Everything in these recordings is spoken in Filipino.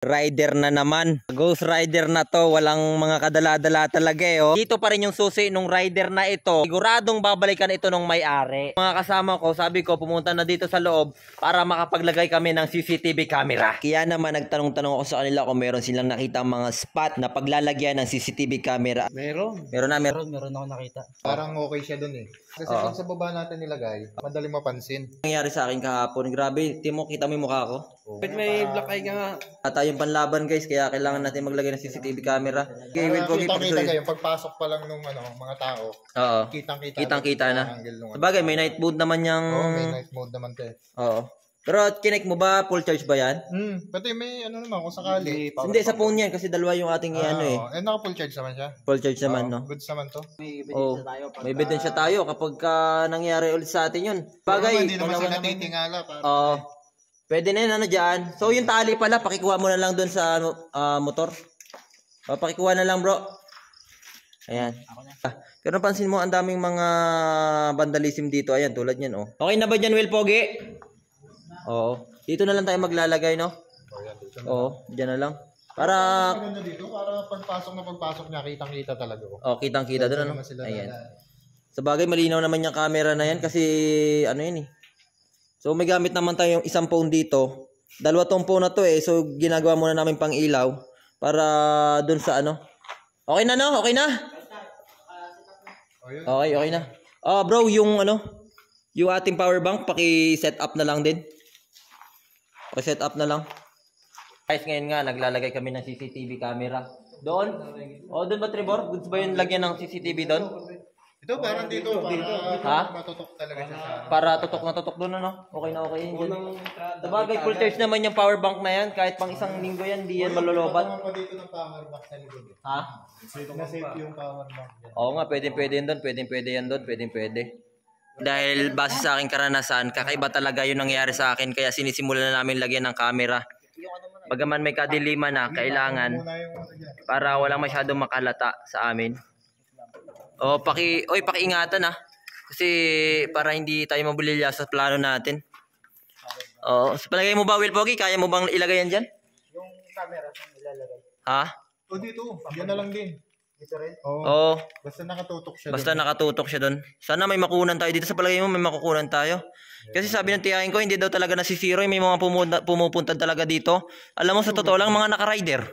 Rider na naman. Ghost Rider na to. Walang mga kadala-dala talaga eh. Oh. Dito pa rin yung susi nung rider na ito. Siguradong babalikan ito nung may-ari. Mga kasama ko, sabi ko pumunta na dito sa loob para makapaglagay kami ng CCTV camera. Kaya naman nagtanong-tanong ako sa kanila kung meron silang nakita mga spot na paglalagyan ng CCTV camera. Meron ako nakita. Parang okay siya dun eh. Kasi pag sa baba natin nilagay, madali mapansin. Nangyari sa akin kahapon. Grabe, Timo, kita mo yung mukha ko? But may black eye ka nga. At tayong panlaban guys, kaya kailangan natin maglagay ng CCTV camera. Okay, will pogi Kitang-kita kayo, pagpasok pa lang nung mga tao. Oo. Kitang-kita na. Sabagay, may night mode naman yung... Oo, may night mode naman te. Oo. Pero kinek mo ba? Full charge ba yan? Pati may ano naman kung sakali. Hindi, sa phone yan kasi dalawa yung ating ano eh. Naka full charge naman siya. Full charge naman, no? Goods naman to. May ebidensya tayo kapag nangyari ulit sa atin yun. Bagay. Hindi naman sila titingala. Oo. Pwede na yun, ano dyan. So yung tali pala, pakikuha mo na lang doon sa motor. Pakikuha na lang bro. Ayan. Pero napansin mo, ang daming mga vandalism dito. Ayan, tulad yan oh. Okay na ba dyan, Will Pogi? Oo. Dito na lang tayo maglalagay, no? Oo, dyan na lang. Para... Maganda dito, para pagpasok niya, kitang-kita talaga. Kitang-kita doon, ano? Ayan. Sa bagay, malinaw naman yung camera na yan kasi, ano yun eh. So, may gamit naman tayo yung isang phone dito. Dalawa tong phone na to eh. So, ginagawa muna namin pang ilaw para doon sa ano. Okay na, no? Okay na? Okay na. Bro, yung ano, yung ating power bank, paki-set up na lang din. Paki-set up na lang. Guys, ngayon nga, naglalagay kami ng CCTV camera. Doon? Doon ba, Trevor? Goods ba yung lagyan ng CCTV doon? Ito, parang dito. Ha? Matutok talaga siya sa... Para tutok na tutok doon, ano? Okay na okay yun. Sabagay, full charge naman yung power bank na yan. Kahit pang isang linggo yan, di yan malolobat. Ito pa dito ng power bank sa likod. Ha? Na-save yung power bank. Oo nga, pwede yan doon. Pwede yan doon. Pwede. Dahil base sa aking karanasan, kakaiba talaga yung nangyari sa akin. Kaya sinisimulan na namin lagyan ng camera. Bagaman may kadiliman na, kailangan para walang masyadong makalata sa amin. Pakiingatan ah. Kasi para hindi tayo mabulilya sa plano natin. Sa palagay mo ba, Will Pogi, kaya mo bang ilagay yan dyan? Yung camera saan ilalagay? Ha? Dito. Yan na lang din. Dito rin? Oo. Basta nakatutok siya. Basta nakatutok siya doon. Sana may makunan tayo dito. Sa palagay mo may makukunan tayo. Kasi sabi ng tiyahin ko, hindi daw talaga nasisiro. May mga pumupunta talaga dito. Alam mo, sa totoo lang, mga naka-rider.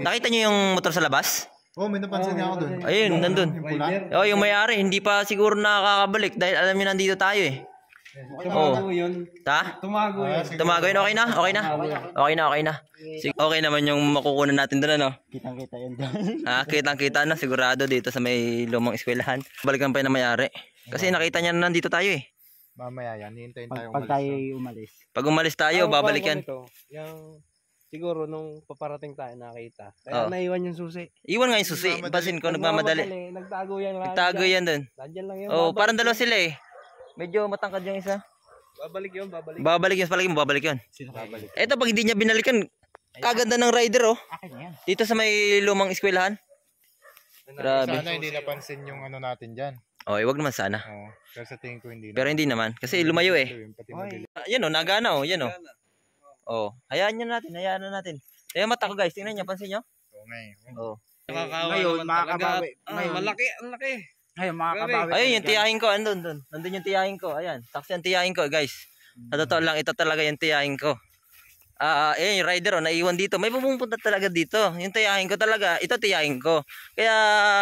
Nakita niyo yung motor sa labas? May napansin niya ako doon. Ayun, nandun. Yung may-ari, hindi pa siguro nakakabalik. Dahil alam niyo nandito tayo eh. Tumago yun. Tumago yun. Tumago yun, okay na? Okay na. Okay naman yung makukunan natin doon, ano? Kitang-kita yun doon. Kitang-kita na, sigurado dito sa may lumang eskwelahan. Balikan pa yun na may-ari. Kasi nakita niya na nandito tayo eh. Mamaya yan, hihintayin tayo Pag tayo umalis. Pag umalis tayo, babalikan. Yung siguro nung paparating tayo nakita. Kaya naiwan yung susi. Iwan nga yung susi. Basin ko, nagmamadali. Nagtago yan lang. Nagtago yan doon. Nandiyan lang yun. Parang dalawa sila eh. Medyo matangkad yung isa. Babalik yun. Babalik yun. Ito pag hindi niya binalikan, kaganda ng rider oh. Akin yan. Dito sa may lumang eskwelahan. Grabe. Sana hindi napansin yung ano natin dyan. Wag naman sana. Pero sa tingin ko hindi. Pero hindi naman. Kasi lumayo eh. Yan oh, nagana oh. Yan oh. Hayaan na natin. Mata ko guys, tingnan niyo, pansin niyo? Ngayon, makakabawi. Malaki, ang laki. Ngayon, makakabawi. Ayun, yung tiyahin ko, andun. Nandun yung tiyahin ko, ayan. Saksi ang tiyahin ko, guys. Sa totoo lang, ito talaga yung tiyahin ko. Yung rider, naiwan dito. May pupunta talaga dito. Yung tiyahin ko talaga, ito tiyahin ko. Kaya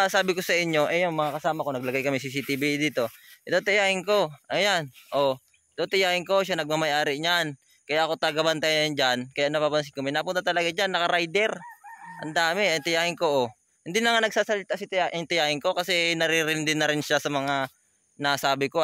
sabi ko sa inyo, yung mga kasama ko, naglagay kami CCTV dito. Ito tiyahin ko, ayan. Ito tiyahin ko, siya nagmamayari niyan. Kaya ako tagabantayan dyan. Kaya napapansin ko, may napunta talaga dyan, naka-rider. Ang dami, ang tiyahin ko Hindi na nga nagsasalita si tiyahin ko kasi naririnig din na rin siya sa mga nasabi ko